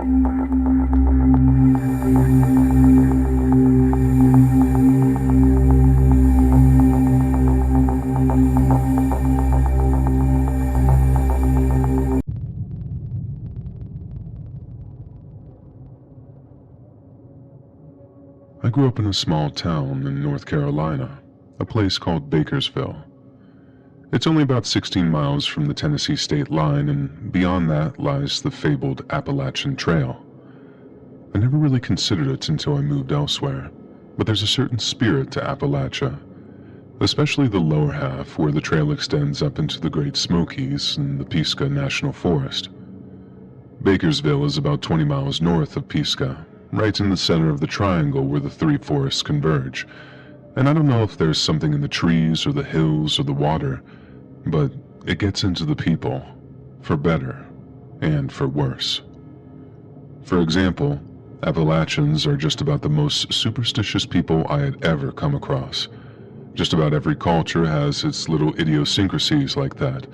I grew up in a small town in North Carolina, a place called Bakersville. It's only about 16 miles from the Tennessee state line, and beyond that lies the fabled Appalachian Trail. I never really considered it until I moved elsewhere, but there's a certain spirit to Appalachia, especially the lower half where the trail extends up into the Great Smokies and the Pisgah National Forest. Bakersville is about 20 miles north of Pisgah, right in the center of the triangle where the three forests converge, and I don't know if there's something in the trees or the hills or the water, but it gets into the people, for better and for worse. For example, Appalachians are just about the most superstitious people I had ever come across. Just about every culture has its little idiosyncrasies like that.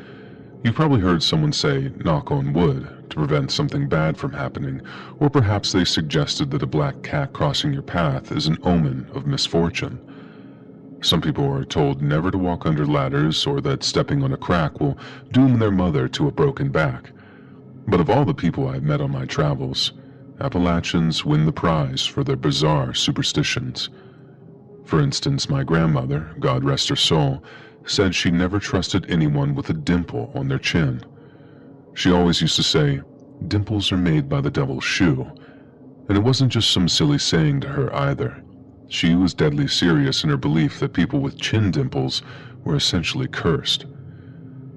You've probably heard someone say, "knock on wood," to prevent something bad from happening, or perhaps they suggested that a black cat crossing your path is an omen of misfortune. Some people are told never to walk under ladders, or that stepping on a crack will doom their mother to a broken back. But of all the people I've met on my travels, Appalachians win the prize for their bizarre superstitions. For instance, my grandmother, God rest her soul, said she never trusted anyone with a dimple on their chin. She always used to say, "Dimples are made by the devil's shoe," and it wasn't just some silly saying to her either. She was deadly serious in her belief that people with chin dimples were essentially cursed.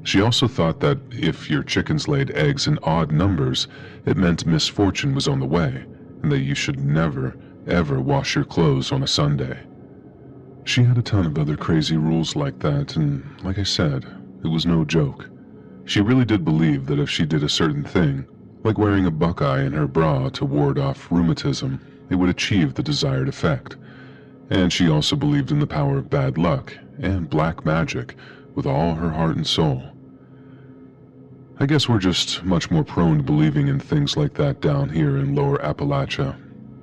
She also thought that if your chickens laid eggs in odd numbers, it meant misfortune was on the way, and that you should never, ever wash your clothes on a Sunday. She had a ton of other crazy rules like that, and like I said, it was no joke. She really did believe that if she did a certain thing, like wearing a buckeye in her bra to ward off rheumatism, it would achieve the desired effect. And she also believed in the power of bad luck and black magic with all her heart and soul. I guess we're just much more prone to believing in things like that down here in lower Appalachia,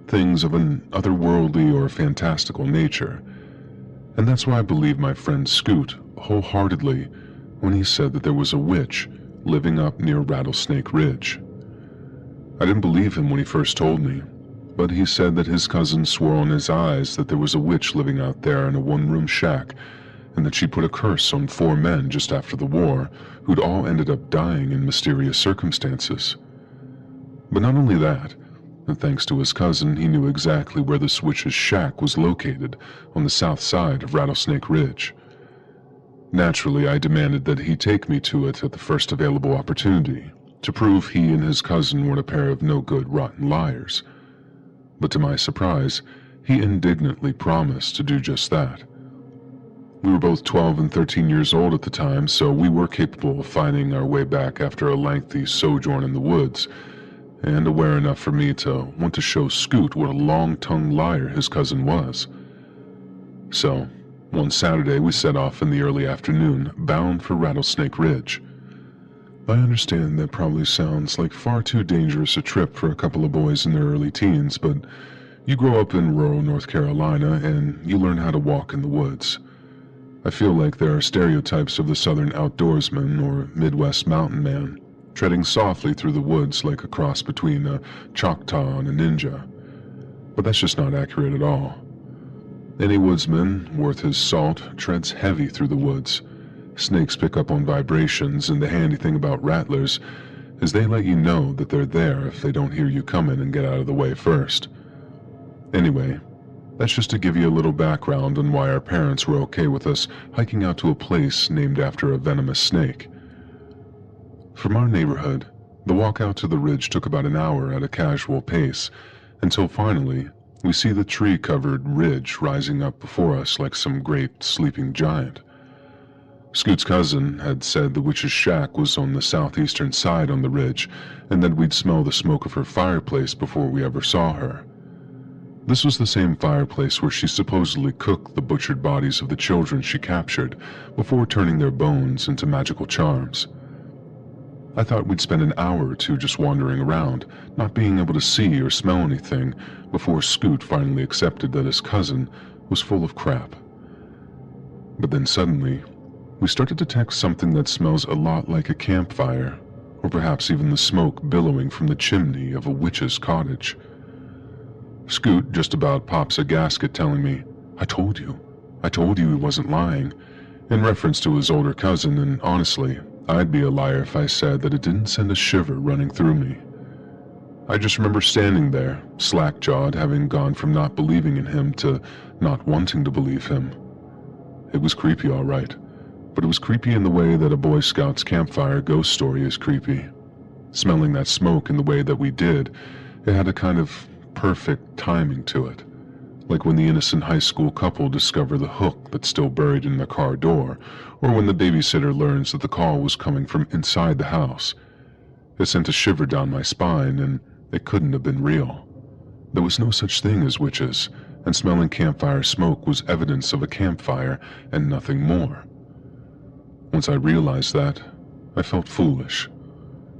things of an otherworldly or fantastical nature. And that's why I believe my friend Scoot wholeheartedly when he said that there was a witch living up near Rattlesnake Ridge. I didn't believe him when he first told me, but he said that his cousin swore on his eyes that there was a witch living out there in a one-room shack, and that she put a curse on 4 men just after the war who'd all ended up dying in mysterious circumstances. But not only that, and thanks to his cousin, he knew exactly where this witch's shack was located on the south side of Rattlesnake Ridge. Naturally, I demanded that he take me to it at the first available opportunity, to prove he and his cousin weren't a pair of no-good rotten liars. But to my surprise, he indignantly promised to do just that. We were both 12 and 13 years old at the time, so we were capable of finding our way back after a lengthy sojourn in the woods, and aware enough for me to want to show Scoot what a long-tongued liar his cousin was. So, one Saturday we set off in the early afternoon, bound for Rattlesnake Ridge. I understand that probably sounds like far too dangerous a trip for a couple of boys in their early teens, but you grow up in rural North Carolina and you learn how to walk in the woods. I feel like there are stereotypes of the southern outdoorsman or Midwest mountain man, treading softly through the woods like a cross between a Choctaw and a ninja. But that's just not accurate at all. Any woodsman worth his salt treads heavy through the woods. Snakes pick up on vibrations, and the handy thing about rattlers is they let you know that they're there if they don't hear you coming and get out of the way first. Anyway, that's just to give you a little background on why our parents were okay with us hiking out to a place named after a venomous snake. From our neighborhood, the walk out to the ridge took about an hour at a casual pace, until finally we see the tree-covered ridge rising up before us like some great sleeping giant. Scoot's cousin had said the witch's shack was on the southeastern side on the ridge, and that we'd smell the smoke of her fireplace before we ever saw her. This was the same fireplace where she supposedly cooked the butchered bodies of the children she captured before turning their bones into magical charms. I thought we'd spend an hour or two just wandering around, not being able to see or smell anything, before Scoot finally accepted that his cousin was full of crap. But then suddenly, we started to detect something that smells a lot like a campfire, or perhaps even the smoke billowing from the chimney of a witch's cottage. Scoot just about pops a gasket telling me, I told you he wasn't lying," in reference to his older cousin, and honestly, I'd be a liar if I said that it didn't send a shiver running through me. I just remember standing there, slack-jawed, having gone from not believing in him to not wanting to believe him. It was creepy, all right, but it was creepy in the way that a Boy Scout's campfire ghost story is creepy. Smelling that smoke in the way that we did, it had a kind of perfect timing to it. Like when the innocent high school couple discover the hook that's still buried in their car door, or when the babysitter learns that the call was coming from inside the house. It sent a shiver down my spine, and it couldn't have been real. There was no such thing as witches, and smelling campfire smoke was evidence of a campfire and nothing more. Once I realized that, I felt foolish.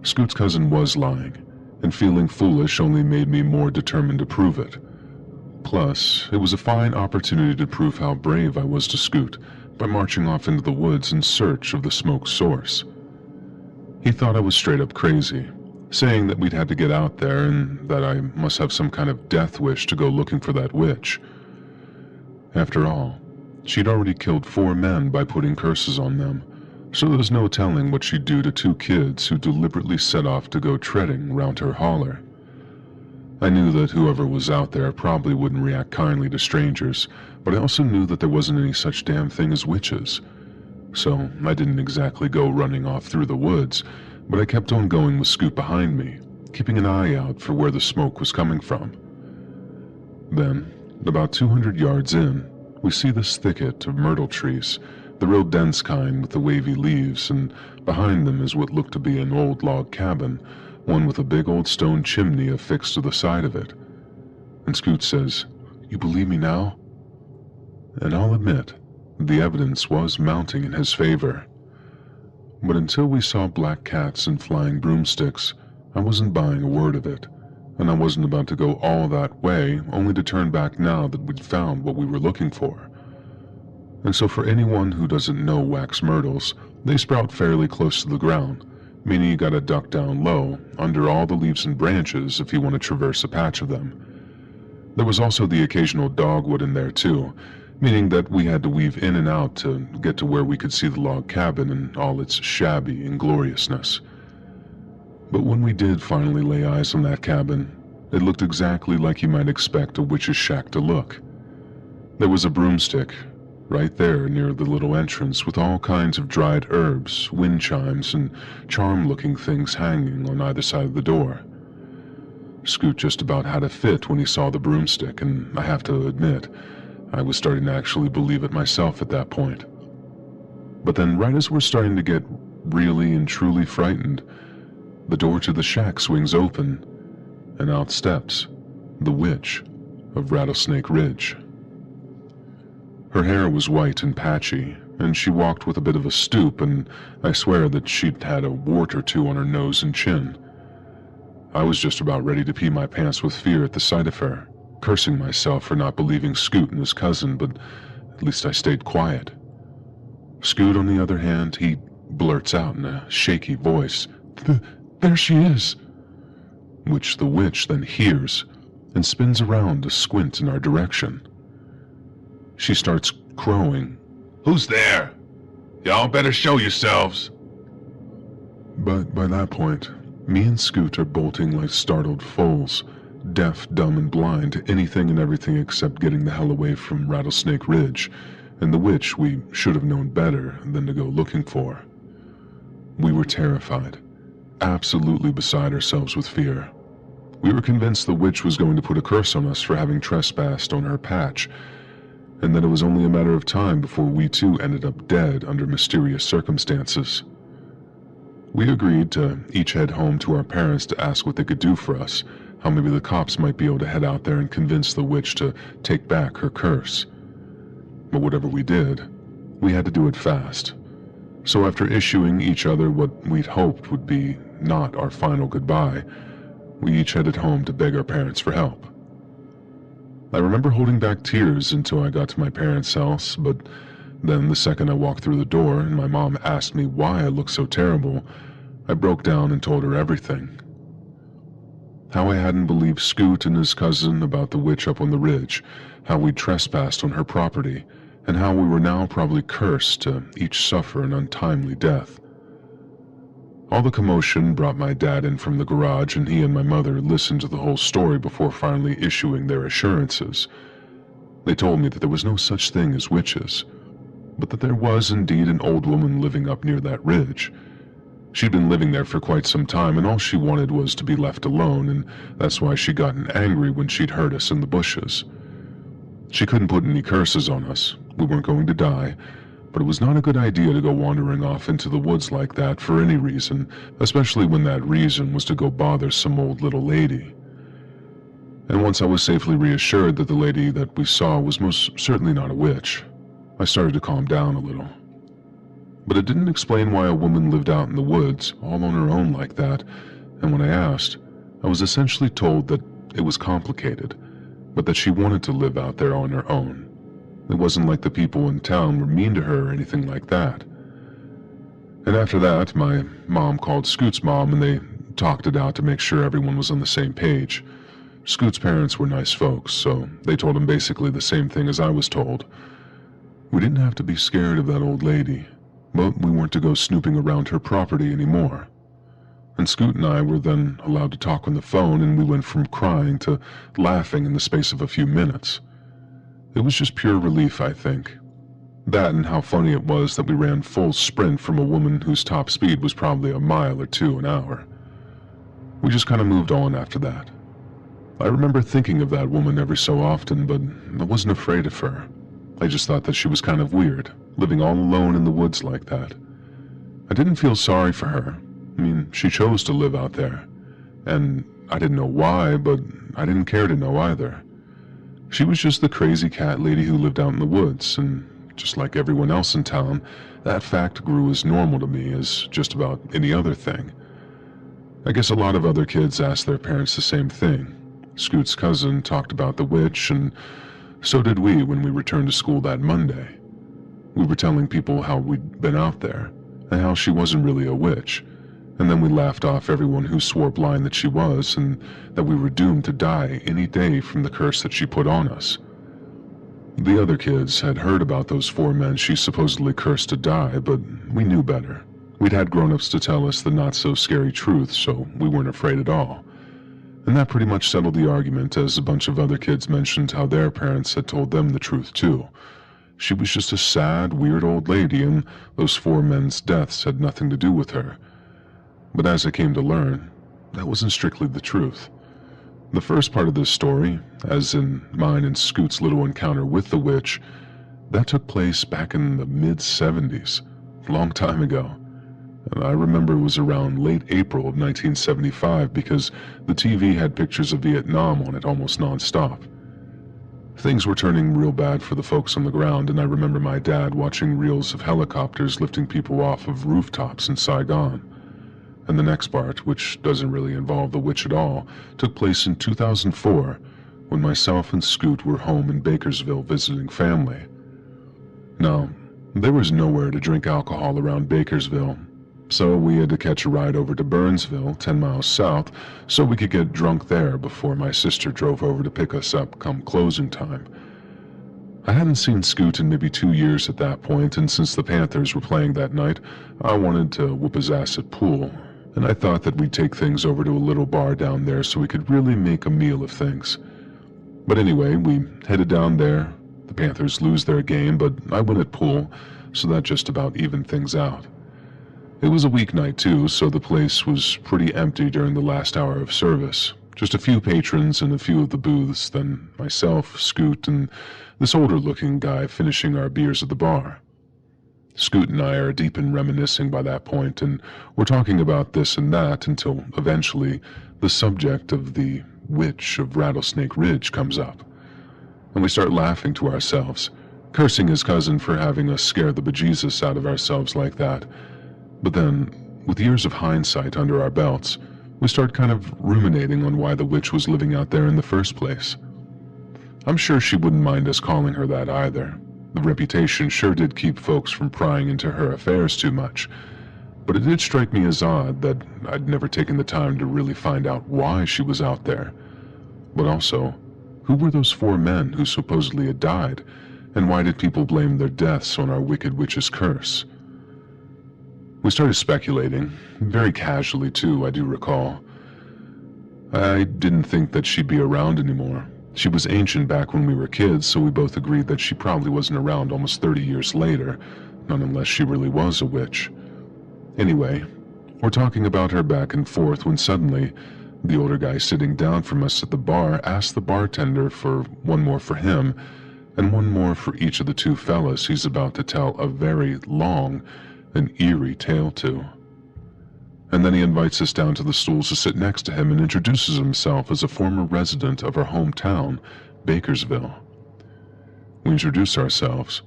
Scoot's cousin was lying, and feeling foolish only made me more determined to prove it. Plus, it was a fine opportunity to prove how brave I was to Scoot by marching off into the woods in search of the smoke's source. He thought I was straight up crazy, saying that we'd had to get out there and that I must have some kind of death wish to go looking for that witch. After all, she'd already killed 4 men by putting curses on them, so there was no telling what she'd do to 2 kids who deliberately set off to go treading round her holler. I knew that whoever was out there probably wouldn't react kindly to strangers, but I also knew that there wasn't any such damn thing as witches. So I didn't exactly go running off through the woods, but I kept on going with Scoot behind me, keeping an eye out for where the smoke was coming from. Then, about 200 yards in, we see this thicket of myrtle trees, the real dense kind with the wavy leaves, and behind them is what looked to be an old log cabin, one with a big old stone chimney affixed to the side of it. And Scoot says, "You believe me now?" And I'll admit, the evidence was mounting in his favor. But until we saw black cats and flying broomsticks, I wasn't buying a word of it, and I wasn't about to go all that way only to turn back now that we'd found what we were looking for. And so for anyone who doesn't know wax myrtles, they sprout fairly close to the ground, meaning you gotta duck down low, under all the leaves and branches if you want to traverse a patch of them. There was also the occasional dogwood in there too, meaning that we had to weave in and out to get to where we could see the log cabin in all its shabby ingloriousness. But when we did finally lay eyes on that cabin, it looked exactly like you might expect a witch's shack to look. There was a broomstick, right there near the little entrance, with all kinds of dried herbs, wind chimes, and charm-looking things hanging on either side of the door. Scoot just about had a fit when he saw the broomstick, and I have to admit, I was starting to actually believe it myself at that point. But then right as we're starting to get really and truly frightened, the door to the shack swings open, and out steps the witch of Rattlesnake Ridge. Her hair was white and patchy, and she walked with a bit of a stoop, and I swear that she'd had a wart or 2 on her nose and chin. I was just about ready to pee my pants with fear at the sight of her, cursing myself for not believing Scoot and his cousin, but at least I stayed quiet. Scoot, on the other hand, he blurts out in a shaky voice, "There she is," which the witch then hears and spins around to squint in our direction. She starts crowing, "Who's there? Y'all better show yourselves." But by that point, me and Scoot are bolting like startled foals, deaf, dumb, and blind to anything and everything except getting the hell away from Rattlesnake Ridge, and the witch we should have known better than to go looking for. We were terrified, absolutely beside ourselves with fear. We were convinced the witch was going to put a curse on us for having trespassed on her patch, and that it was only a matter of time before we too ended up dead under mysterious circumstances. We agreed to each head home to our parents to ask what they could do for us, how maybe the cops might be able to head out there and convince the witch to take back her curse. But whatever we did, we had to do it fast. So after issuing each other what we'd hoped would be not our final goodbye, we each headed home to beg our parents for help. I remember holding back tears until I got to my parents' house, but then the second I walked through the door and my mom asked me why I looked so terrible, I broke down and told her everything. How I hadn't believed Scoot and his cousin about the witch up on the ridge, how we trespassed on her property, and how we were now probably cursed to each suffer an untimely death. All the commotion brought my dad in from the garage, and he and my mother listened to the whole story before finally issuing their assurances. They told me that there was no such thing as witches, but that there was indeed an old woman living up near that ridge. She'd been living there for quite some time, and all she wanted was to be left alone, and that's why she'd gotten angry when she'd heard us in the bushes. She couldn't put any curses on us. We weren't going to die, but it was not a good idea to go wandering off into the woods like that for any reason, especially when that reason was to go bother some old little lady. And once I was safely reassured that the lady that we saw was most certainly not a witch, I started to calm down a little. But it didn't explain why a woman lived out in the woods, all on her own like that, and when I asked, I was essentially told that it was complicated, but that she wanted to live out there on her own. It wasn't like the people in town were mean to her or anything like that. And after that, my mom called Scoot's mom and they talked it out to make sure everyone was on the same page. Scoot's parents were nice folks, so they told him basically the same thing as I was told. We didn't have to be scared of that old lady, but we weren't to go snooping around her property anymore. And Scoot and I were then allowed to talk on the phone, and we went from crying to laughing in the space of a few minutes. It was just pure relief, I think. That and how funny it was that we ran full sprint from a woman whose top speed was probably a mile or two an hour. We just kind of moved on after that. I remember thinking of that woman every so often, but I wasn't afraid of her. I just thought that she was kind of weird, living all alone in the woods like that. I didn't feel sorry for her. I mean, she chose to live out there. And I didn't know why, but I didn't care to know either. She was just the crazy cat lady who lived out in the woods, and just like everyone else in town, that fact grew as normal to me as just about any other thing. I guess a lot of other kids asked their parents the same thing. Scoot's cousin talked about the witch, and so did we when we returned to school that Monday. We were telling people how we'd been out there, and how she wasn't really a witch, and then we laughed off everyone who swore blind that she was, and that we were doomed to die any day from the curse that she put on us. The other kids had heard about those 4 men she supposedly cursed to die, but we knew better. We'd had grown-ups to tell us the not-so-scary truth, so we weren't afraid at all. And that pretty much settled the argument, as a bunch of other kids mentioned how their parents had told them the truth too. She was just a sad, weird old lady, and those 4 men's deaths had nothing to do with her. But as I came to learn, that wasn't strictly the truth. The first part of this story, as in mine and Scoot's little encounter with the witch, that took place back in the mid-70s, a long time ago. And I remember it was around late April of 1975 because the TV had pictures of Vietnam on it almost non-stop. Things were turning real bad for the folks on the ground, and I remember my dad watching reels of helicopters lifting people off of rooftops in Saigon. And the next part, which doesn't really involve the witch at all, took place in 2004 when myself and Scoot were home in Bakersville visiting family. Now, there was nowhere to drink alcohol around Bakersville, so we had to catch a ride over to Burnsville, 10 miles south, so we could get drunk there before my sister drove over to pick us up come closing time. I hadn't seen Scoot in maybe 2 years at that point, and since the Panthers were playing that night, I wanted to whoop his ass at pool, and I thought that we'd take things over to a little bar down there so we could really make a meal of things. But anyway, we headed down there. The Panthers lose their game, but I win at pool, so that just about evened things out. It was a weeknight too, so the place was pretty empty during the last hour of service. Just a few patrons in a few of the booths, then myself, Scoot, and this older-looking guy finishing our beers at the bar. Scoot and I are deep in reminiscing by that point, and we're talking about this and that until eventually the subject of the witch of Rattlesnake Ridge comes up. And we start laughing to ourselves, cursing his cousin for having us scare the bejesus out of ourselves like that. But then, with years of hindsight under our belts, we start kind of ruminating on why the witch was living out there in the first place. I'm sure she wouldn't mind us calling her that either. The reputation sure did keep folks from prying into her affairs too much, but it did strike me as odd that I'd never taken the time to really find out why she was out there. But also, who were those 4 men who supposedly had died, and why did people blame their deaths on our wicked witch's curse? We started speculating, very casually too, I do recall. I didn't think that she'd be around anymore. She was ancient back when we were kids, so we both agreed that she probably wasn't around almost 30 years later, not unless she really was a witch. Anyway, we're talking about her back and forth when suddenly, the older guy sitting down from us at the bar asked the bartender for one more for him, and one more for each of the 2 fellas he's about to tell a very long and eerie tale to. And then he invites us down to the stools to sit next to him and introduces himself as a former resident of our hometown, Bakersville. We introduce ourselves,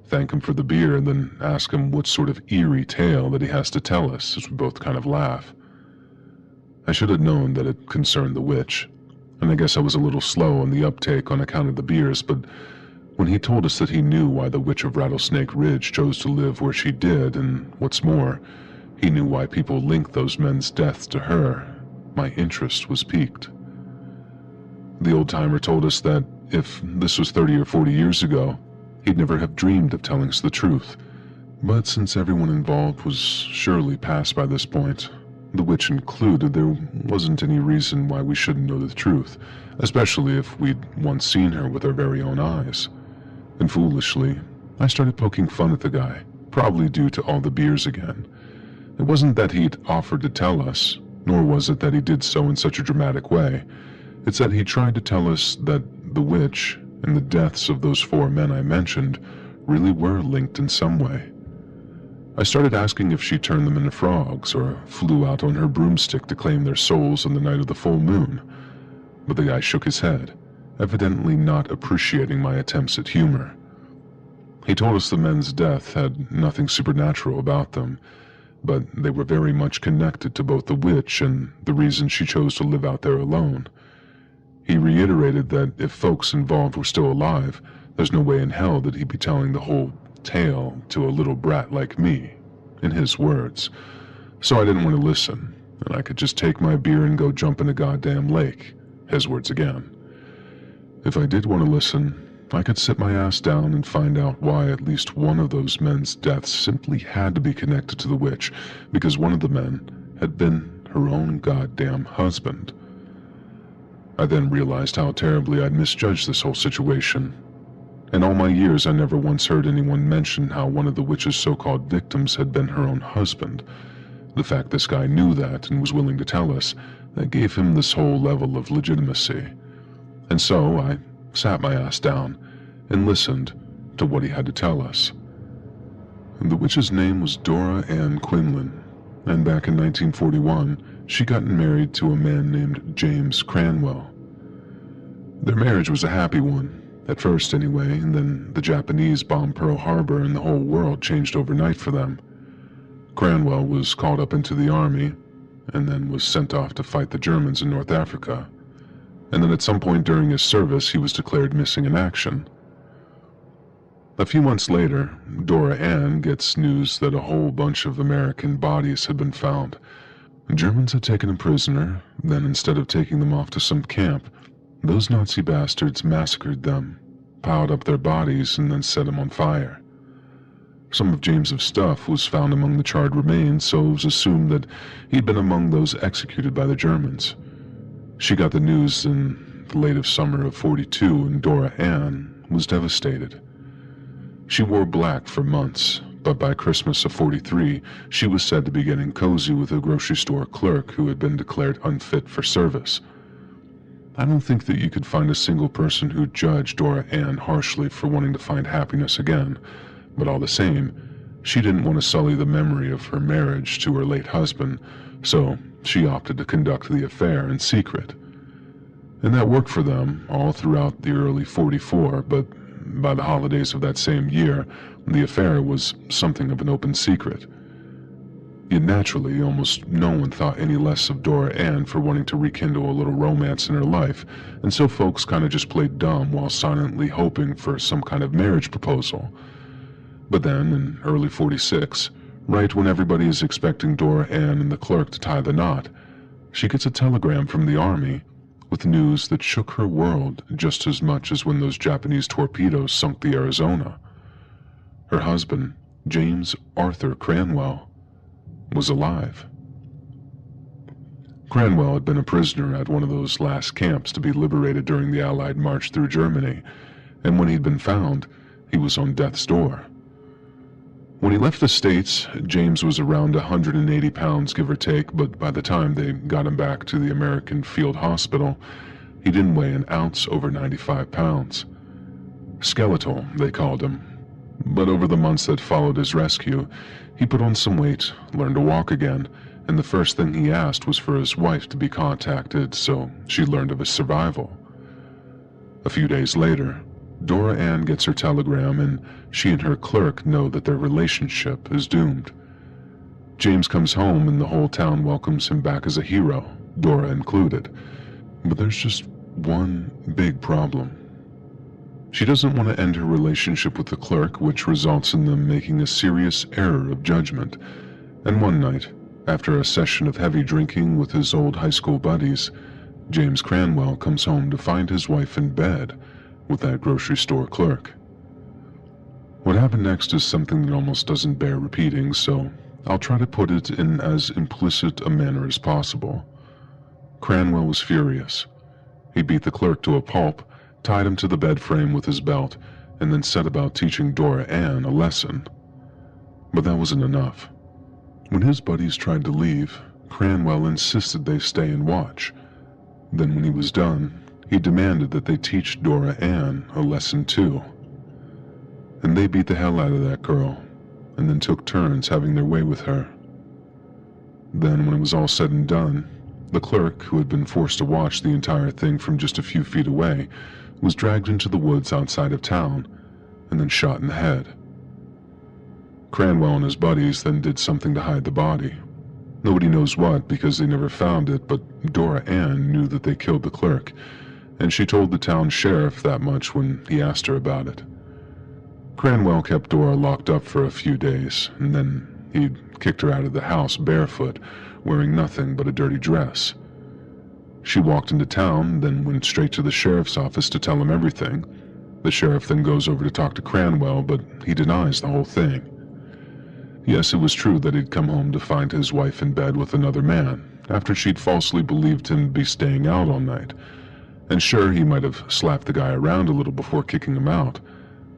thank him for the beer, and then ask him what sort of eerie tale that he has to tell us, as we both kind of laugh. I should have known that it concerned the witch, and I guess I was a little slow on the uptake on account of the beers, but when he told us that he knew why the witch of Rattlesnake Ridge chose to live where she did, and what's more, he knew why people linked those men's deaths to her, my interest was piqued. The old-timer told us that if this was 30 or 40 years ago, he'd never have dreamed of telling us the truth, but since everyone involved was surely past by this point, the witch included, there wasn't any reason why we shouldn't know the truth, especially if we'd once seen her with our very own eyes. And foolishly, I started poking fun at the guy, probably due to all the beers again. It wasn't that he'd offered to tell us, nor was it that he did so in such a dramatic way. It's that he tried to tell us that the witch and the deaths of those 4 men I mentioned really were linked in some way. I started asking if she turned them into frogs or flew out on her broomstick to claim their souls on the night of the full moon, but the guy shook his head, evidently not appreciating my attempts at humor. He told us the men's death had nothing supernatural about them, but they were very much connected to both the witch and the reason she chose to live out there alone. He reiterated that if folks involved were still alive, there's no way in hell that he'd be telling the whole tale to a little brat like me, in his words. So I didn't want to listen, and I could just take my beer and go jump in a goddamn lake, his words again. If I did want to listen, I could sit my ass down and find out why at least one of those men's deaths simply had to be connected to the witch, because one of the men had been her own goddamn husband. I then realized how terribly I'd misjudged this whole situation. In all my years, I never once heard anyone mention how one of the witch's so-called victims had been her own husband. The fact this guy knew that and was willing to tell us, that gave him this whole level of legitimacy. And so I sat my ass down and listened to what he had to tell us. The witch's name was Dora Ann Quinlan, and back in 1941, she got married to a man named James Cranwell. Their marriage was a happy one. At first anyway, and then the Japanese bombed Pearl Harbor and the whole world changed overnight for them. Cranwell was called up into the army, and then was sent off to fight the Germans in North Africa. And then at some point during his service, he was declared missing in action. A few months later, Dora Ann gets news that a whole bunch of American bodies had been found. Germans had taken him prisoner, then instead of taking them off to some camp, those Nazi bastards massacred them, piled up their bodies, and then set them on fire. Some of James's stuff was found among the charred remains, so it was assumed that he'd been among those executed by the Germans. She got the news in the late of summer of '42, and Dora Ann was devastated. She wore black for months, but by Christmas of '43, she was said to be getting cozy with a grocery store clerk who had been declared unfit for service. I don't think that you could find a single person who judged Dora Ann harshly for wanting to find happiness again, but all the same, she didn't want to sully the memory of her marriage to her late husband, so she opted to conduct the affair in secret. And that worked for them all throughout the early '44, but by the holidays of that same year, the affair was something of an open secret. Yet naturally, almost no one thought any less of Dora Ann for wanting to rekindle a little romance in her life, and so folks kind of just played dumb while silently hoping for some kind of marriage proposal. But then, in early '46, right when everybody is expecting Dora Ann and the clerk to tie the knot, she gets a telegram from the army with news that shook her world just as much as when those Japanese torpedoes sunk the Arizona. Her husband, James Arthur Cranwell, was alive. Cranwell had been a prisoner at one of those last camps to be liberated during the Allied march through Germany, and when he'd been found, he was on death's door. When he left the States, James was around 180 pounds, give or take, but by the time they got him back to the American Field Hospital, he didn't weigh an ounce over 95 pounds. Skeletal, they called him. But over the months that followed his rescue, he put on some weight, learned to walk again, and the first thing he asked was for his wife to be contacted so she learned of his survival. A few days later, Dora Ann gets her telegram, and she and her clerk know that their relationship is doomed. James comes home and the whole town welcomes him back as a hero, Dora included. But there's just one big problem. She doesn't want to end her relationship with the clerk, which results in them making a serious error of judgment. And one night, after a session of heavy drinking with his old high school buddies, James Cranwell comes home to find his wife in bed with that grocery store clerk. What happened next is something that almost doesn't bear repeating, so I'll try to put it in as implicit a manner as possible. Cranwell was furious. He beat the clerk to a pulp, tied him to the bed frame with his belt, and then set about teaching Dora Ann a lesson. But that wasn't enough. When his buddies tried to leave, Cranwell insisted they stay and watch. Then when he was done, he demanded that they teach Dora Ann a lesson too. And they beat the hell out of that girl, and then took turns having their way with her. Then when it was all said and done, the clerk, who had been forced to watch the entire thing from just a few feet away, was dragged into the woods outside of town, and then shot in the head. Cranwell and his buddies then did something to hide the body. Nobody knows what because they never found it, but Dora Ann knew that they killed the clerk, and she told the town sheriff that much when he asked her about it. Cranwell kept Dora locked up for a few days, and then he'd kicked her out of the house barefoot, wearing nothing but a dirty dress. She walked into town, then went straight to the sheriff's office to tell him everything. The sheriff then goes over to talk to Cranwell, but he denies the whole thing. Yes, it was true that he'd come home to find his wife in bed with another man, after she'd falsely believed him to be staying out all night. And sure, he might have slapped the guy around a little before kicking him out,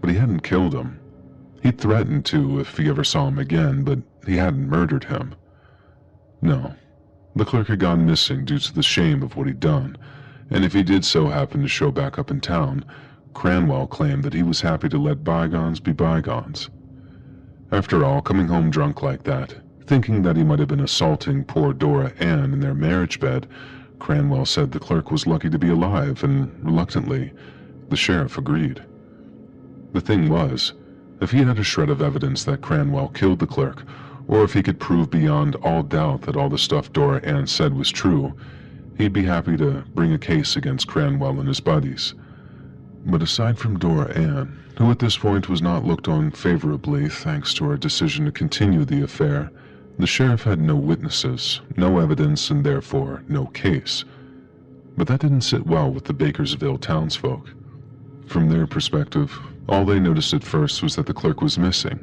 but he hadn't killed him. He'd threatened to if he ever saw him again, but he hadn't murdered him. No, the clerk had gone missing due to the shame of what he'd done, and if he did so happen to show back up in town, Cranwell claimed that he was happy to let bygones be bygones. After all, coming home drunk like that, thinking that he might have been assaulting poor Dora Ann in their marriage bed, Cranwell said the clerk was lucky to be alive, and reluctantly, the sheriff agreed. The thing was, if he had a shred of evidence that Cranwell killed the clerk, or if he could prove beyond all doubt that all the stuff Dora Ann said was true, he'd be happy to bring a case against Cranwell and his buddies. But aside from Dora Ann, who at this point was not looked on favorably thanks to her decision to continue the affair, the sheriff had no witnesses, no evidence, and therefore no case. But that didn't sit well with the Bakersville townsfolk. From their perspective, all they noticed at first was that the clerk was missing,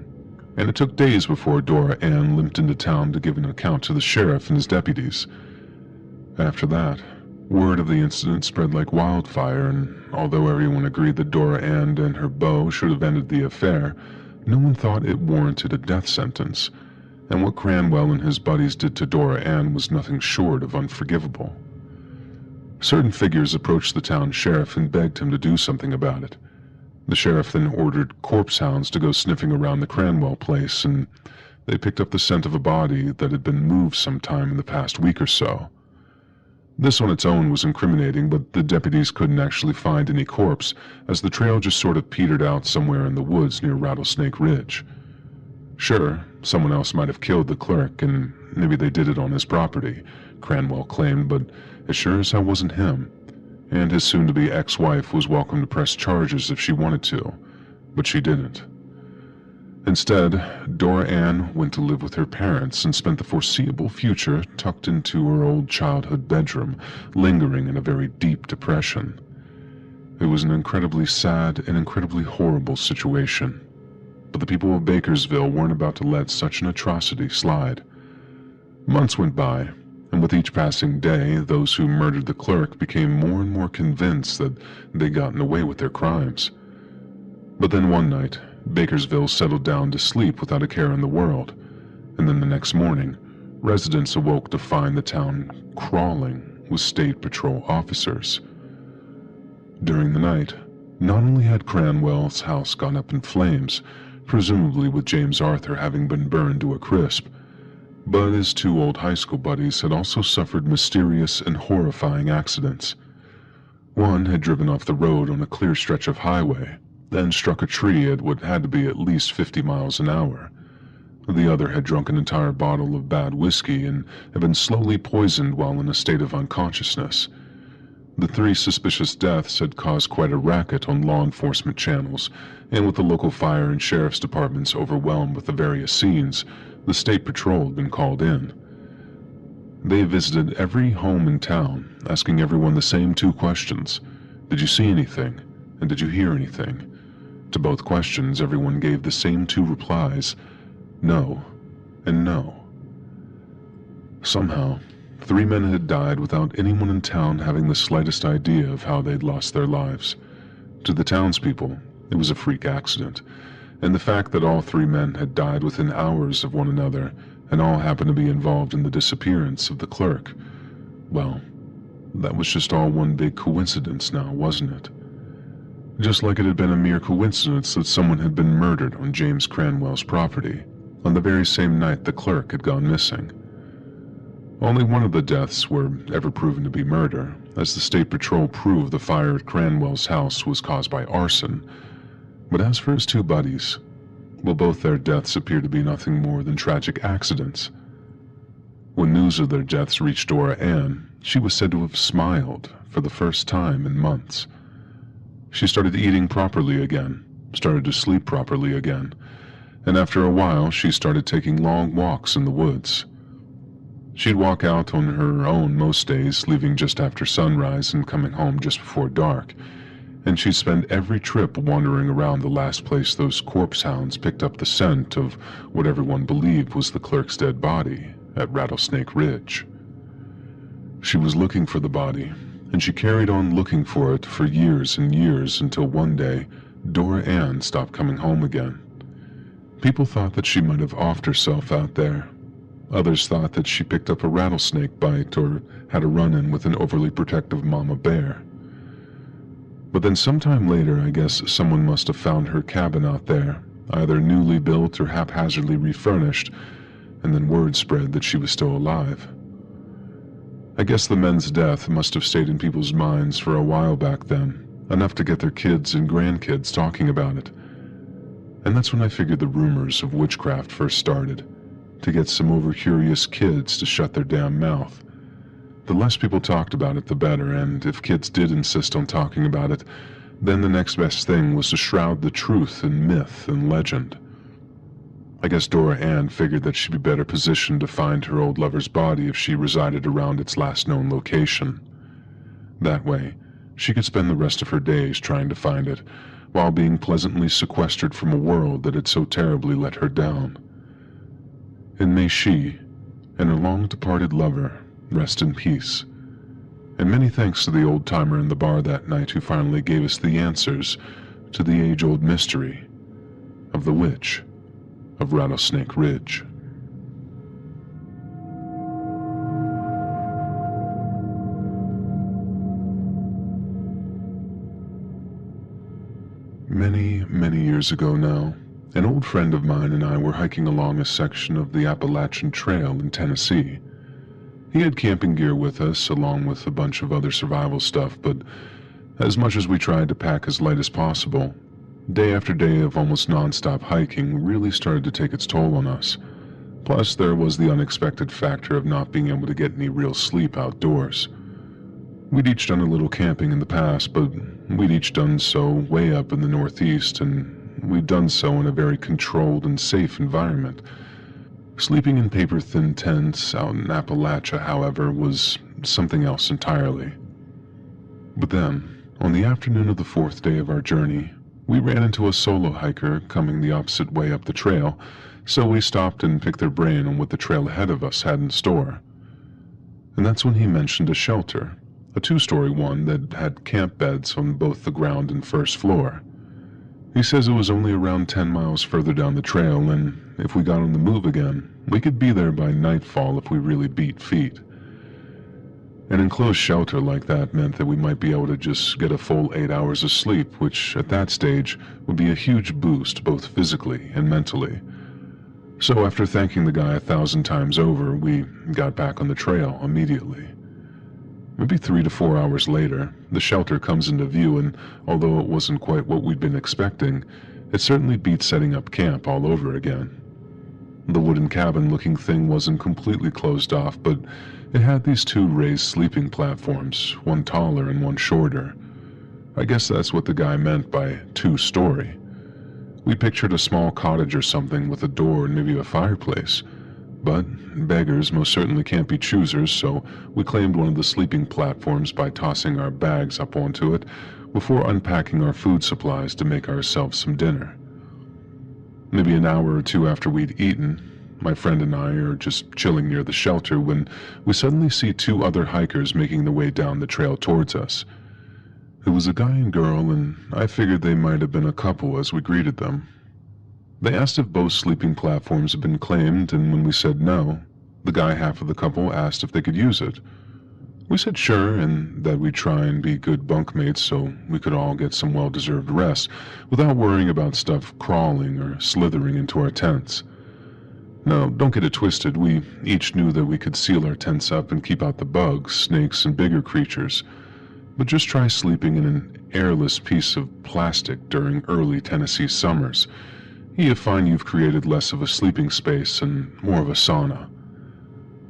and it took days before Dora Ann limped into town to give an account to the sheriff and his deputies. After that, word of the incident spread like wildfire, and although everyone agreed that Dora Ann and her beau should have ended the affair, no one thought it warranted a death sentence, and what Cranwell and his buddies did to Dora Ann was nothing short of unforgivable. Certain figures approached the town sheriff and begged him to do something about it. The sheriff then ordered corpse hounds to go sniffing around the Cranwell place, and they picked up the scent of a body that had been moved sometime in the past week or so. This on its own was incriminating, but the deputies couldn't actually find any corpse, as the trail just sort of petered out somewhere in the woods near Rattlesnake Ridge. Sure, someone else might have killed the clerk, and maybe they did it on his property, Cranwell claimed, but it sure as hell wasn't him. And his soon-to-be ex-wife was welcome to press charges if she wanted to, but she didn't. Instead, Dora Ann went to live with her parents and spent the foreseeable future tucked into her old childhood bedroom, lingering in a very deep depression. It was an incredibly sad and incredibly horrible situation, but the people of Bakersville weren't about to let such an atrocity slide. Months went by, and with each passing day, those who murdered the clerk became more and more convinced that they'd gotten away with their crimes. But then one night, Bakersville settled down to sleep without a care in the world, and then the next morning, residents awoke to find the town crawling with state patrol officers. During the night, not only had Cranwell's house gone up in flames, presumably with James Arthur having been burned to a crisp, but his two old high school buddies had also suffered mysterious and horrifying accidents. One had driven off the road on a clear stretch of highway, then struck a tree at what had to be at least 50 miles an hour. The other had drunk an entire bottle of bad whiskey and had been slowly poisoned while in a state of unconsciousness. The three suspicious deaths had caused quite a racket on law enforcement channels, and with the local fire and sheriff's departments overwhelmed with the various scenes, the state patrol had been called in. They visited every home in town, asking everyone the same two questions. Did you see anything? And did you hear anything? To both questions, everyone gave the same two replies: no and no. Somehow, 3 men had died without anyone in town having the slightest idea of how they'd lost their lives. To the townspeople, it was a freak accident, and the fact that all 3 men had died within hours of one another and all happened to be involved in the disappearance of the clerk, well, that was just all one big coincidence now, wasn't it? Just like it had been a mere coincidence that someone had been murdered on James Cranwell's property, on the very same night the clerk had gone missing. Only one of the deaths were ever proven to be murder, as the state patrol proved the fire at Cranwell's house was caused by arson. But as for his 2 buddies, well, both their deaths appeared to be nothing more than tragic accidents. When news of their deaths reached Dora Ann, she was said to have smiled for the first time in months. She started eating properly again, started to sleep properly again, and after a while she started taking long walks in the woods. She'd walk out on her own most days, leaving just after sunrise and coming home just before dark, and she'd spend every trip wandering around the last place those corpse hounds picked up the scent of what everyone believed was the clerk's dead body at Rattlesnake Ridge. She was looking for the body, and she carried on looking for it for years and years until one day Dora Ann stopped coming home again. People thought that she might have offed herself out there. Others thought that she picked up a rattlesnake bite or had a run-in with an overly protective mama bear. But then sometime later, I guess someone must have found her cabin out there, either newly built or haphazardly refurnished, and then word spread that she was still alive. I guess the men's death must have stayed in people's minds for a while back then, enough to get their kids and grandkids talking about it. And that's when I figured the rumors of witchcraft first started, to get some over-curious kids to shut their damn mouth. The less people talked about it, the better, and if kids did insist on talking about it, then the next best thing was to shroud the truth in myth and legend. I guess Dora Ann figured that she'd be better positioned to find her old lover's body if she resided around its last known location. That way, she could spend the rest of her days trying to find it, while being pleasantly sequestered from a world that had so terribly let her down. And may she, and her long-departed lover, rest in peace. And many thanks to the old-timer in the bar that night who finally gave us the answers to the age-old mystery of the witch of Rattlesnake Ridge. Many, many years ago now, an old friend of mine and I were hiking along a section of the Appalachian Trail in Tennessee. He had camping gear with us, along with a bunch of other survival stuff, but as much as we tried to pack as light as possible, day after day of almost non-stop hiking really started to take its toll on us. Plus, there was the unexpected factor of not being able to get any real sleep outdoors. We'd each done a little camping in the past, but we'd each done so way up in the Northeast, and we'd done so in a very controlled and safe environment. Sleeping in paper-thin tents out in Appalachia, however, was something else entirely. But then, on the afternoon of the fourth day of our journey, we ran into a solo hiker coming the opposite way up the trail, so we stopped and picked their brain on what the trail ahead of us had in store. And that's when he mentioned a shelter, a two-story one that had camp beds on both the ground and first floor. He says it was only around 10 miles further down the trail, and if we got on the move again, we could be there by nightfall if we really beat feet. An enclosed shelter like that meant that we might be able to just get a full 8 hours of sleep, which at that stage would be a huge boost both physically and mentally. So after thanking the guy 1,000 times over, we got back on the trail immediately. Maybe 3 to 4 hours later, the shelter comes into view, and although it wasn't quite what we'd been expecting, it certainly beat setting up camp all over again. The wooden cabin-looking thing wasn't completely closed off, but it had these two raised sleeping platforms, one taller and one shorter. I guess that's what the guy meant by two-story. We pictured a small cottage or something with a door and maybe a fireplace. But beggars most certainly can't be choosers, so we claimed one of the sleeping platforms by tossing our bags up onto it before unpacking our food supplies to make ourselves some dinner. Maybe an hour or two after we'd eaten, my friend and I are just chilling near the shelter when we suddenly see two other hikers making their way down the trail towards us. It was a guy and girl, and I figured they might have been a couple as we greeted them. They asked if both sleeping platforms had been claimed, and when we said no, the guy half of the couple asked if they could use it. We said sure, and that we'd try and be good bunkmates so we could all get some well-deserved rest without worrying about stuff crawling or slithering into our tents. Now, don't get it twisted, we each knew that we could seal our tents up and keep out the bugs, snakes, and bigger creatures, but just try sleeping in an airless piece of plastic during early Tennessee summers. You find you've created less of a sleeping space and more of a sauna.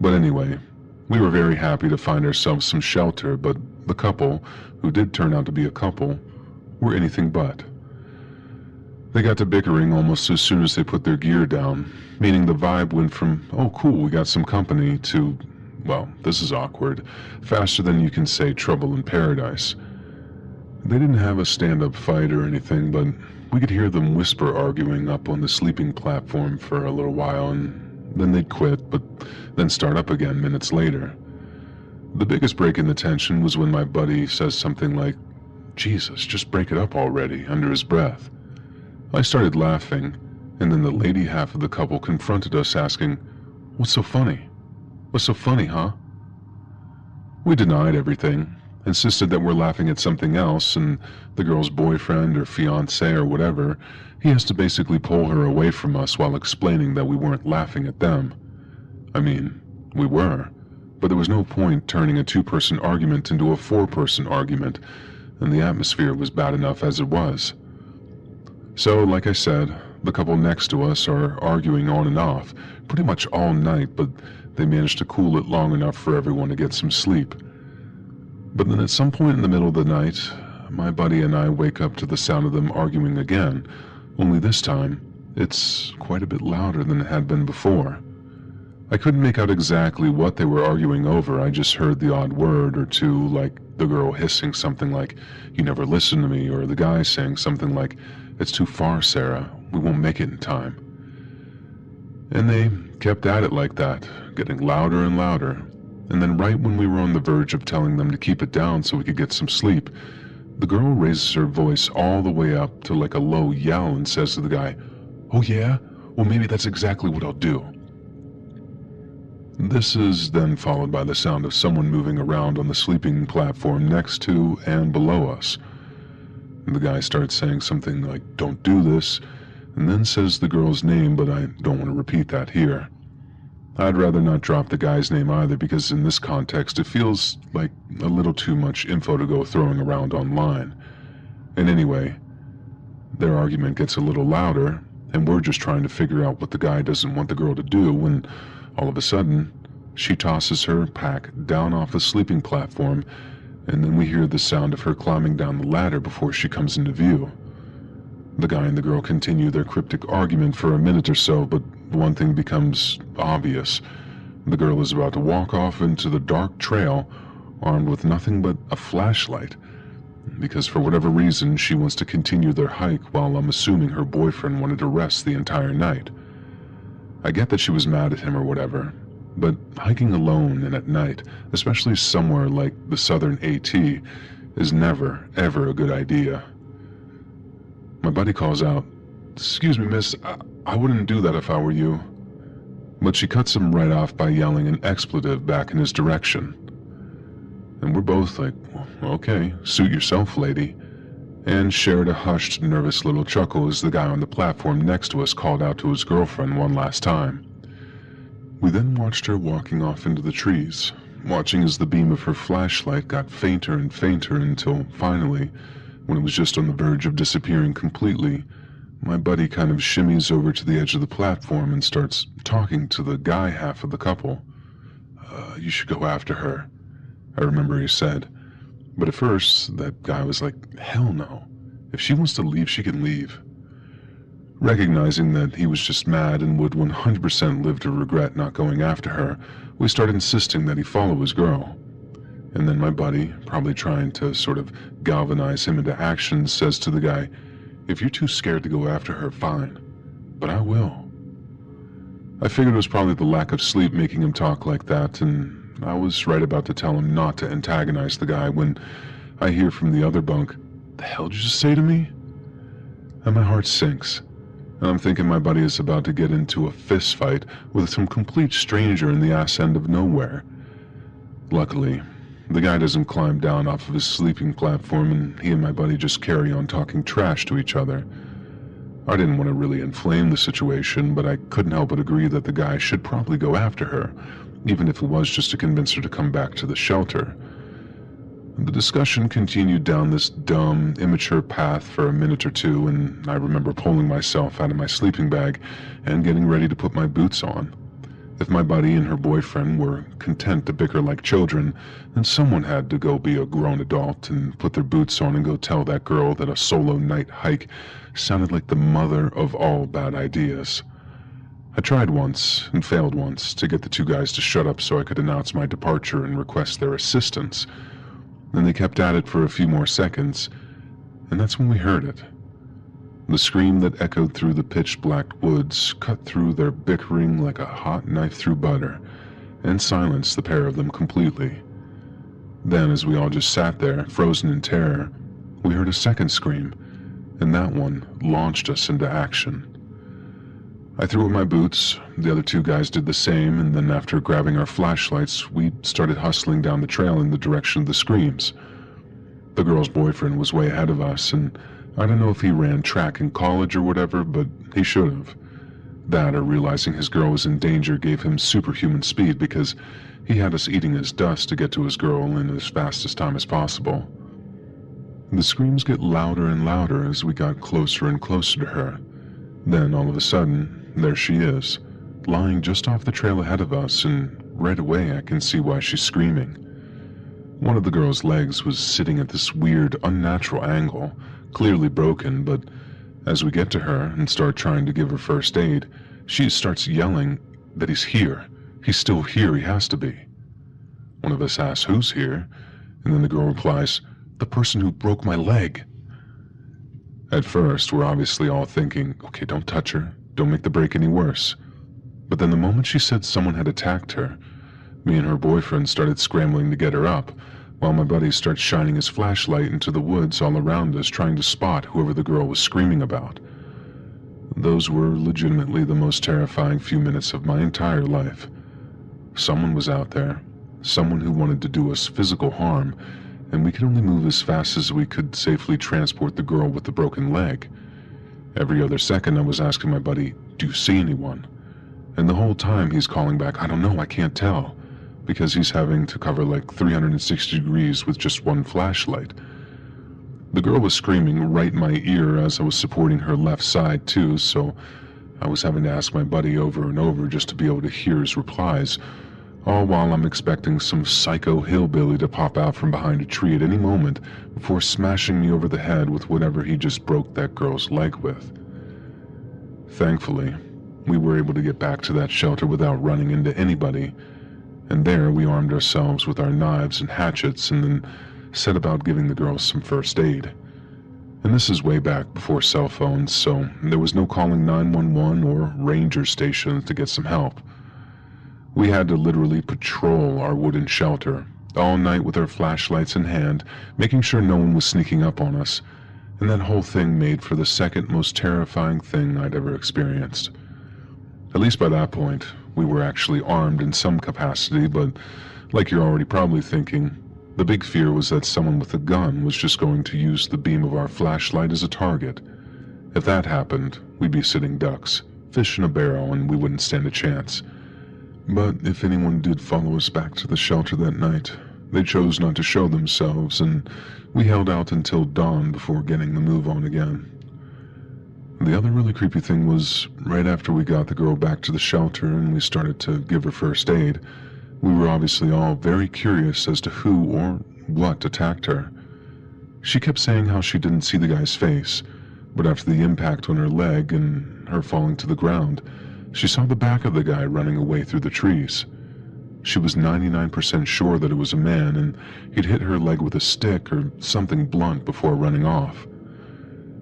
But anyway, we were very happy to find ourselves some shelter, but the couple, who did turn out to be a couple, were anything but. They got to bickering almost as soon as they put their gear down, meaning the vibe went from, oh cool, we got some company, to, well, this is awkward, faster than you can say trouble in paradise. They didn't have a stand-up fight or anything, but we could hear them whisper arguing up on the sleeping platform for a little while, and then they'd quit, but then start up again minutes later. The biggest break in the tension was when my buddy says something like, "Jesus, just break it up already," under his breath. I started laughing, and then the lady half of the couple confronted us asking, "What's so funny? What's so funny, huh?" We denied everything, insisted that we're laughing at something else, and the girl's boyfriend or fiancé or whatever, he has to basically pull her away from us while explaining that we weren't laughing at them. I mean, we were, but there was no point turning a two-person argument into a four-person argument, and the atmosphere was bad enough as it was. So, like I said, the couple next to us are arguing on and off, pretty much all night, but they managed to cool it long enough for everyone to get some sleep. But then at some point in the middle of the night, my buddy and I wake up to the sound of them arguing again, only this time, it's quite a bit louder than it had been before. I couldn't make out exactly what they were arguing over, I just heard the odd word or two, like the girl hissing something like, "You never listen to me," or the guy saying something like, "It's too far, Sarah, we won't make it in time." And they kept at it like that, getting louder and louder. And then right when we were on the verge of telling them to keep it down so we could get some sleep, the girl raises her voice all the way up to like a low yell and says to the guy, "Oh yeah? Well, maybe that's exactly what I'll do." This is then followed by the sound of someone moving around on the sleeping platform next to and below us. The guy starts saying something like, "Don't do this," and then says the girl's name, but I don't want to repeat that here. I'd rather not drop the guy's name either, because in this context it feels like a little too much info to go throwing around online. And anyway, their argument gets a little louder, and we're just trying to figure out what the guy doesn't want the girl to do when, all of a sudden, she tosses her pack down off the sleeping platform, and then we hear the sound of her climbing down the ladder before she comes into view. The guy and the girl continue their cryptic argument for a minute or so, but one thing becomes obvious. The girl is about to walk off into the dark trail, armed with nothing but a flashlight, because for whatever reason she wants to continue their hike while I'm assuming her boyfriend wanted to rest the entire night. I get that she was mad at him or whatever, but hiking alone and at night, especially somewhere like the southern AT, is never, ever a good idea. My buddy calls out, "Excuse me, miss, I wouldn't do that if I were you." But she cuts him right off by yelling an expletive back in his direction. And we're both like, well, okay, suit yourself, lady, and shared a hushed, nervous little chuckle as the guy on the platform next to us called out to his girlfriend one last time. We then watched her walking off into the trees, watching as the beam of her flashlight got fainter and fainter until finally, when it was just on the verge of disappearing completely, my buddy kind of shimmies over to the edge of the platform and starts talking to the guy half of the couple. You should go after her," I remember he said. But at first, that guy was like, hell no. If she wants to leave, she can leave. Recognizing that he was just mad and would 100% live to regret not going after her, we started insisting that he follow his girl. And then my buddy, probably trying to sort of galvanize him into action, says to the guy, "If you're too scared to go after her, fine, but I will." I figured it was probably the lack of sleep making him talk like that, and I was right about to tell him not to antagonize the guy when I hear from the other bunk, "The hell did you just say to me?" And my heart sinks, and I'm thinking my buddy is about to get into a fist fight with some complete stranger in the ass end of nowhere. Luckily, the guy doesn't climb down off of his sleeping platform, and he and my buddy just carry on talking trash to each other. I didn't want to really inflame the situation, but I couldn't help but agree that the guy should probably go after her, even if it was just to convince her to come back to the shelter. The discussion continued down this dumb, immature path for a minute or two, and I remember pulling myself out of my sleeping bag and getting ready to put my boots on. If my buddy and her boyfriend were content to bicker like children, then someone had to go be a grown adult and put their boots on and go tell that girl that a solo night hike sounded like the mother of all bad ideas. I tried once, and failed once, to get the two guys to shut up so I could announce my departure and request their assistance. Then they kept at it for a few more seconds, and that's when we heard it. The scream that echoed through the pitch-black woods cut through their bickering like a hot knife through butter, and silenced the pair of them completely. Then, as we all just sat there, frozen in terror, we heard a second scream, and that one launched us into action. I threw up my boots, the other two guys did the same, and then after grabbing our flashlights, we started hustling down the trail in the direction of the screams. The girl's boyfriend was way ahead of us, and I don't know if he ran track in college or whatever, but he should have. That, or realizing his girl was in danger, gave him superhuman speed because he had us eating his dust to get to his girl in as fast as time as possible. The screams get louder and louder as we got closer and closer to her. Then, all of a sudden, there she is, lying just off the trail ahead of us, and right away I can see why she's screaming. One of the girl's legs was sitting at this weird, unnatural angle, clearly broken, but as we get to her and start trying to give her first aid, she starts yelling that he's here. He's still here, he has to be. One of us asks who's here, and then the girl replies, "The person who broke my leg." At first, we're obviously all thinking, okay, don't touch her, don't make the break any worse. But then the moment she said someone had attacked her, me and her boyfriend started scrambling to get her up, while my buddy starts shining his flashlight into the woods all around us trying to spot whoever the girl was screaming about. Those were legitimately the most terrifying few minutes of my entire life. Someone was out there, someone who wanted to do us physical harm, and we could only move as fast as we could safely transport the girl with the broken leg. Every other second I was asking my buddy, "Do you see anyone?" And the whole time he's calling back, "I don't know, I can't tell," because he's having to cover like 360 degrees with just one flashlight. The girl was screaming right in my ear as I was supporting her left side too, so I was having to ask my buddy over and over just to be able to hear his replies, all while I'm expecting some psycho hillbilly to pop out from behind a tree at any moment before smashing me over the head with whatever he just broke that girl's leg with. Thankfully, we were able to get back to that shelter without running into anybody, and there we armed ourselves with our knives and hatchets and then set about giving the girls some first aid. And this is way back before cell phones, so there was no calling 911 or ranger stations to get some help. We had to literally patrol our wooden shelter all night with our flashlights in hand, making sure no one was sneaking up on us, and that whole thing made for the second most terrifying thing I'd ever experienced. At least by that point, we were actually armed in some capacity, but like you're already probably thinking, the big fear was that someone with a gun was just going to use the beam of our flashlight as a target. If that happened, we'd be sitting ducks, fish in a barrel, and we wouldn't stand a chance. But if anyone did follow us back to the shelter that night, they chose not to show themselves, and we held out until dawn before getting the move on again. The other really creepy thing was, right after we got the girl back to the shelter and we started to give her first aid, we were obviously all very curious as to who or what attacked her. She kept saying how she didn't see the guy's face, but after the impact on her leg and her falling to the ground, she saw the back of the guy running away through the trees. She was 99% sure that it was a man, and he'd hit her leg with a stick or something blunt before running off.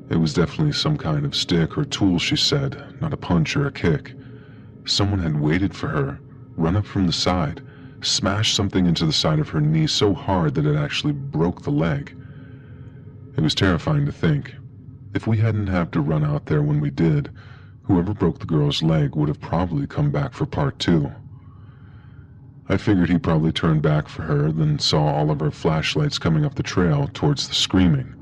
It was definitely some kind of stick or tool, she said, not a punch or a kick. Someone had waited for her, run up from the side, smashed something into the side of her knee so hard that it actually broke the leg. It was terrifying to think. If we hadn't had to run out there when we did, whoever broke the girl's leg would have probably come back for part 2. I figured he probably turned back for her, then saw all of our flashlights coming up the trail towards the screaming.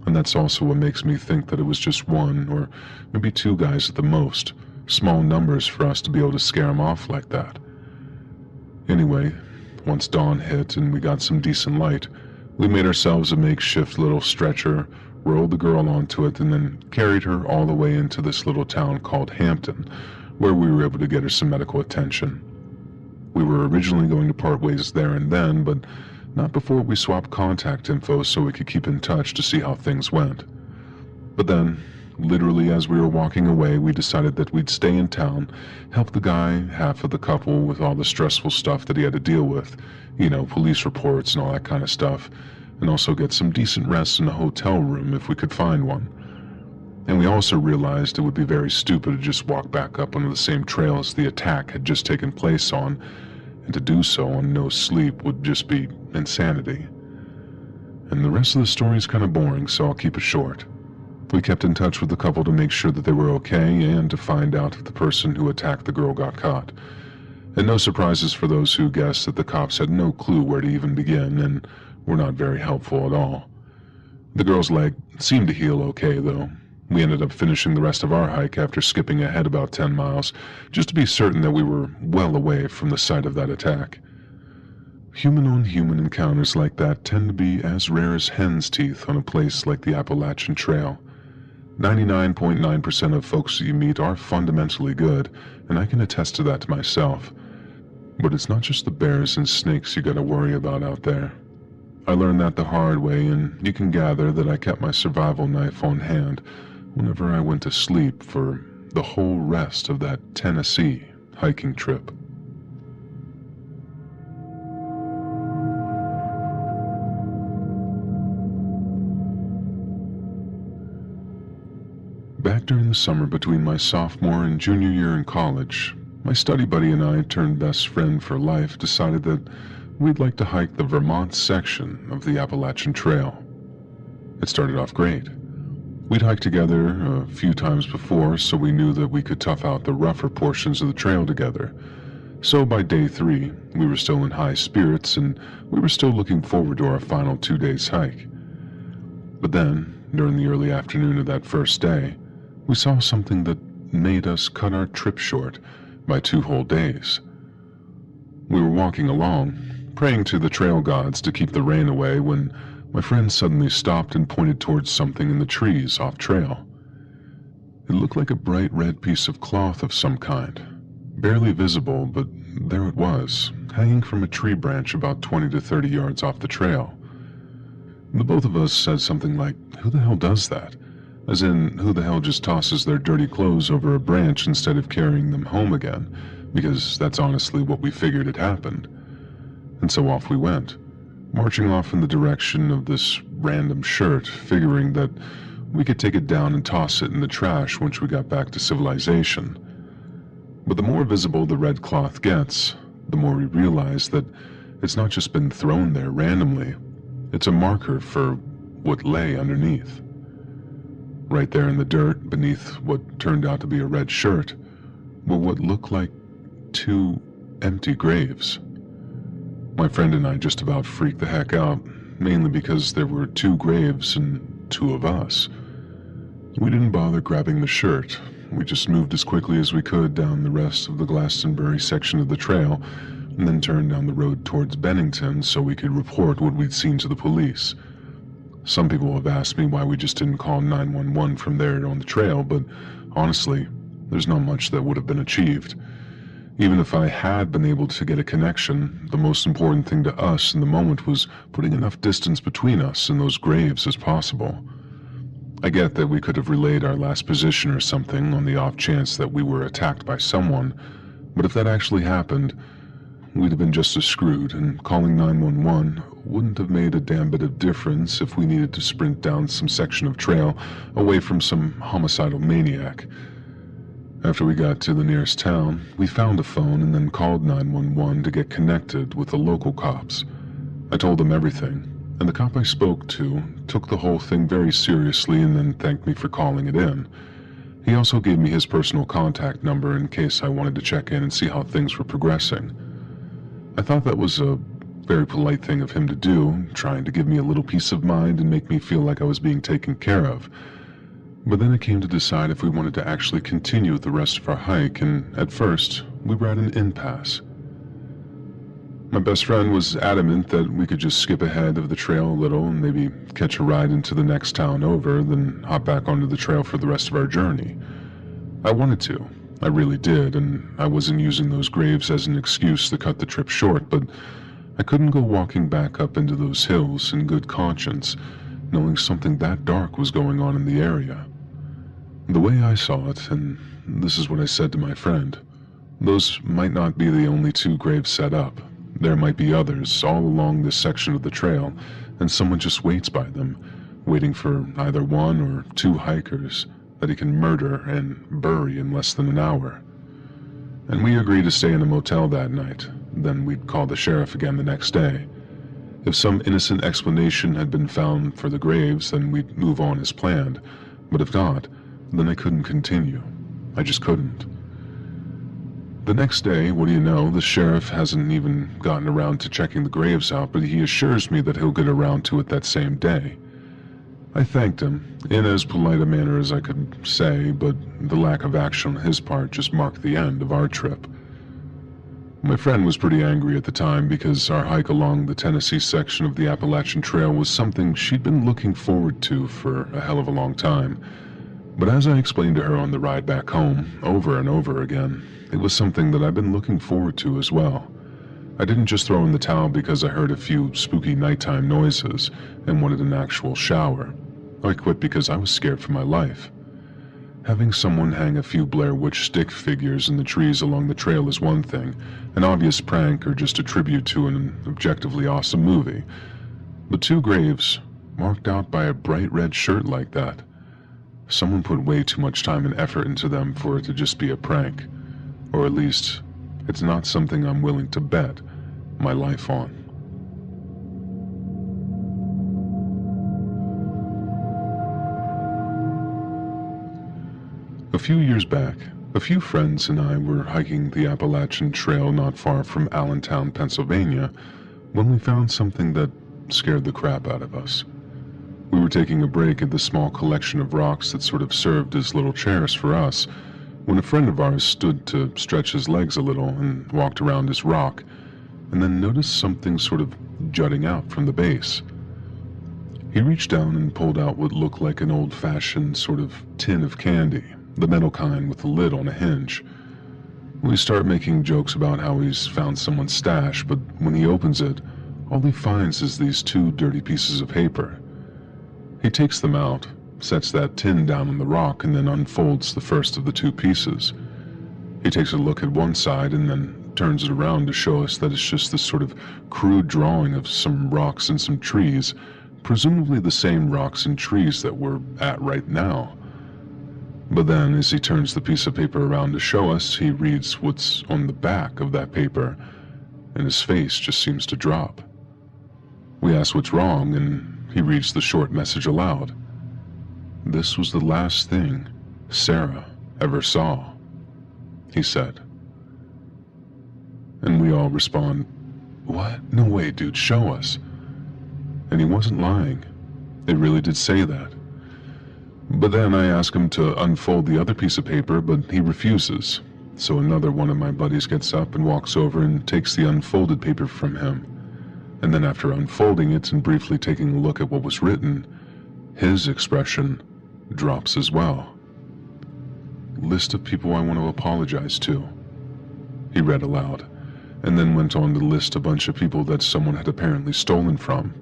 And that's also what makes me think that it was just one or maybe 2 guys at the most, small numbers for us to be able to scare him off like that. Anyway, once dawn hit and we got some decent light, we made ourselves a makeshift little stretcher, rolled the girl onto it, and then carried her all the way into this little town called Hampton, where we were able to get her some medical attention. We were originally going to part ways there and then, but not before we swapped contact info so we could keep in touch to see how things went. But then, literally as we were walking away, we decided that we'd stay in town, help the guy, half of the couple, with all the stressful stuff that he had to deal with, police reports and all that kind of stuff, and also get some decent rest in a hotel room if we could find one. And we also realized it would be very stupid to just walk back up onto the same trails the attack had just taken place on, and to do so on no sleep would just be insanity. And the rest of the story is kind of boring, so I'll keep it short. We kept in touch with the couple to make sure that they were okay and to find out if the person who attacked the girl got caught. And no surprises for those who guessed that the cops had no clue where to even begin and were not very helpful at all. The girl's leg seemed to heal okay, though. We ended up finishing the rest of our hike after skipping ahead about 10 miles, just to be certain that we were well away from the site of that attack. Human-on-human encounters like that tend to be as rare as hen's teeth on a place like the Appalachian Trail. 99.9% of folks that you meet are fundamentally good, and I can attest to that to myself. But it's not just the bears and snakes you gotta worry about out there. I learned that the hard way, and you can gather that I kept my survival knife on hand whenever I went to sleep for the whole rest of that Tennessee hiking trip. Back during the summer between my sophomore and junior year in college, my study buddy and I, turned best friend for life, decided that we'd like to hike the Vermont section of the Appalachian Trail. It started off great. We'd hiked together a few times before, so we knew that we could tough out the rougher portions of the trail together. So by day 3, we were still in high spirits, and we were still looking forward to our final 2 days hike. But then, during the early afternoon of that first day, we saw something that made us cut our trip short, by 2 whole days. We were walking along, praying to the trail gods to keep the rain away, when my friend suddenly stopped and pointed towards something in the trees off trail. It looked like a bright red piece of cloth of some kind, barely visible, but there it was, hanging from a tree branch about 20 to 30 yards off the trail. The both of us said something like, "Who the hell does that?" As in, who the hell just tosses their dirty clothes over a branch instead of carrying them home again, because that's honestly what we figured had happened. And so off we went, marching off in the direction of this random shirt, figuring that we could take it down and toss it in the trash once we got back to civilization. But the more visible the red cloth gets, the more we realize that it's not just been thrown there randomly. It's a marker for what lay underneath. Right there in the dirt, beneath what turned out to be a red shirt, were what looked like 2 empty graves. My friend and I just about freaked the heck out, mainly because there were 2 graves and 2 of us. We didn't bother grabbing the shirt. We just moved as quickly as we could down the rest of the Glastonbury section of the trail, and then turned down the road towards Bennington so we could report what we'd seen to the police. Some people have asked me why we just didn't call 911 from there on the trail, but honestly, there's not much that would have been achieved. Even if I had been able to get a connection, the most important thing to us in the moment was putting enough distance between us and those graves as possible. I get that we could have relayed our last position or something on the off chance that we were attacked by someone, but if that actually happened, we'd have been just as screwed, and calling 911 wouldn't have made a damn bit of difference if we needed to sprint down some section of trail away from some homicidal maniac. After we got to the nearest town, we found a phone and then called 911 to get connected with the local cops. I told them everything, and the cop I spoke to took the whole thing very seriously and then thanked me for calling it in. He also gave me his personal contact number in case I wanted to check in and see how things were progressing. I thought that was a very polite thing of him to do, trying to give me a little peace of mind and make me feel like I was being taken care of. But then it came to decide if we wanted to actually continue the rest of our hike, and at first, we were at an impasse. My best friend was adamant that we could just skip ahead of the trail a little and maybe catch a ride into the next town over, then hop back onto the trail for the rest of our journey. I wanted to. I really did, and I wasn't using those graves as an excuse to cut the trip short, but I couldn't go walking back up into those hills in good conscience, knowing something that dark was going on in the area. The way I saw it, and this is what I said to my friend, those might not be the only 2 graves set up. There might be others all along this section of the trail, and someone just waits by them, waiting for either 1 or 2 hikers that he can murder and bury in less than an hour. And we agreed to stay in a motel that night, then we'd call the sheriff again the next day. If some innocent explanation had been found for the graves, then we'd move on as planned, but if not, then I couldn't continue. I just couldn't. The next day, what do you know, the sheriff hasn't even gotten around to checking the graves out, but he assures me that he'll get around to it that same day. I thanked him, in as polite a manner as I could say, but the lack of action on his part just marked the end of our trip. My friend was pretty angry at the time because our hike along the Tennessee section of the Appalachian Trail was something she'd been looking forward to for a hell of a long time. But as I explained to her on the ride back home, over and over again, it was something that I've been looking forward to as well. I didn't just throw in the towel because I heard a few spooky nighttime noises and wanted an actual shower. I quit because I was scared for my life. Having someone hang a few Blair Witch stick figures in the trees along the trail is one thing, an obvious prank or just a tribute to an objectively awesome movie. But 2 graves, marked out by a bright red shirt like that, someone put way too much time and effort into them for it to just be a prank. Or at least, it's not something I'm willing to bet my life on. A few years back, a few friends and I were hiking the Appalachian Trail not far from Allentown, Pennsylvania, when we found something that scared the crap out of us. We were taking a break at the small collection of rocks that sort of served as little chairs for us, when a friend of ours stood to stretch his legs a little and walked around his rock, and then noticed something sort of jutting out from the base. He reached down and pulled out what looked like an old-fashioned sort of tin of candy, the metal kind with a lid on a hinge. We start making jokes about how he's found someone's stash, but when he opens it, all he finds is these two dirty pieces of paper. He takes them out, sets that tin down on the rock, and then unfolds the first of the two pieces. He takes a look at one side and then turns it around to show us that it's just this sort of crude drawing of some rocks and some trees, presumably the same rocks and trees that we're at right now. But then, as he turns the piece of paper around to show us, he reads what's on the back of that paper, and his face just seems to drop. We ask what's wrong, and he reads the short message aloud. "This was the last thing Sarah ever saw," he said. And we all respond, "What? No way, dude, show us." And he wasn't lying. It really did say that. But then I ask him to unfold the other piece of paper, but he refuses. So another one of my buddies gets up and walks over and takes the unfolded paper from him. And then after unfolding it and briefly taking a look at what was written, his expression drops as well. "List of people I want to apologize to," he read aloud, and then went on to list a bunch of people that someone had apparently stolen from.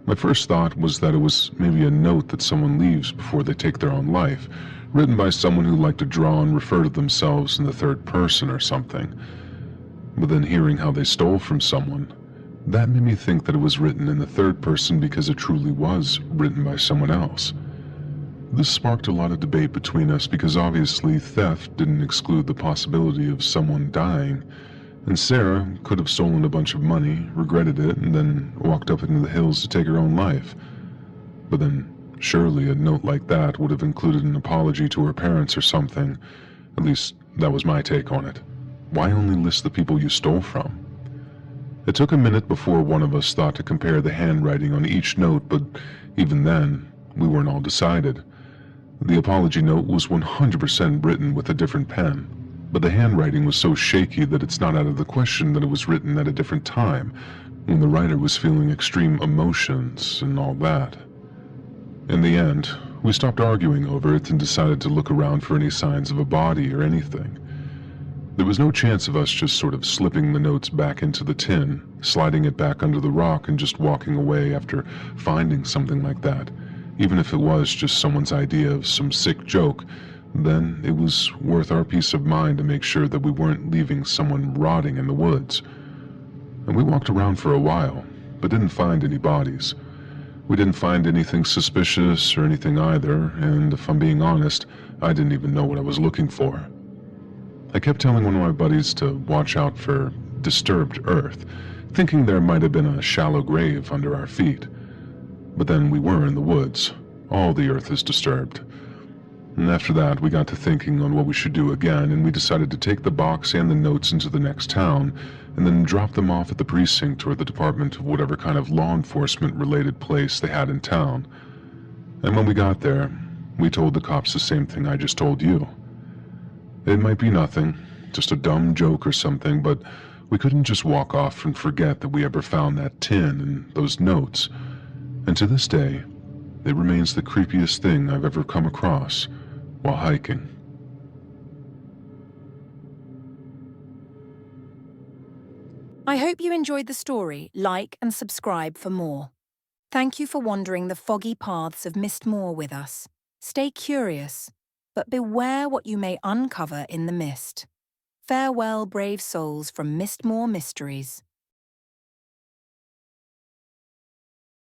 My first thought was that it was maybe a note that someone leaves before they take their own life, written by someone who liked to draw and refer to themselves in the third person or something. But then hearing how they stole from someone, that made me think that it was written in the third person because it truly was written by someone else. This sparked a lot of debate between us because obviously theft didn't exclude the possibility of someone dying, and Sarah could have stolen a bunch of money, regretted it, and then walked up into the hills to take her own life. But then surely a note like that would have included an apology to her parents or something. At least that was my take on it. Why only list the people you stole from? It took a minute before one of us thought to compare the handwriting on each note, but even then, we weren't all decided. The apology note was 100% written with a different pen, but the handwriting was so shaky that it's not out of the question that it was written at a different time, when the writer was feeling extreme emotions and all that. In the end, we stopped arguing over it and decided to look around for any signs of a body or anything. There was no chance of us just sort of slipping the notes back into the tin, sliding it back under the rock, and just walking away after finding something like that. Even if it was just someone's idea of some sick joke, then it was worth our peace of mind to make sure that we weren't leaving someone rotting in the woods. And we walked around for a while, but didn't find any bodies. We didn't find anything suspicious or anything either, and if I'm being honest, I didn't even know what I was looking for. I kept telling one of my buddies to watch out for disturbed earth, thinking there might have been a shallow grave under our feet. But then we were in the woods. All the earth is disturbed. And after that, we got to thinking on what we should do again, and we decided to take the box and the notes into the next town, and then drop them off at the precinct or the department of whatever kind of law enforcement-related place they had in town. And when we got there, we told the cops the same thing I just told you. It might be nothing, just a dumb joke or something, but we couldn't just walk off and forget that we ever found that tin and those notes. And to this day, it remains the creepiest thing I've ever come across while hiking. I hope you enjoyed the story. Like and subscribe for more. Thank you for wandering the foggy paths of Mystmoor with us. Stay curious, but beware what you may uncover in the mist. Farewell, brave souls, from Mystmoor Mysteries.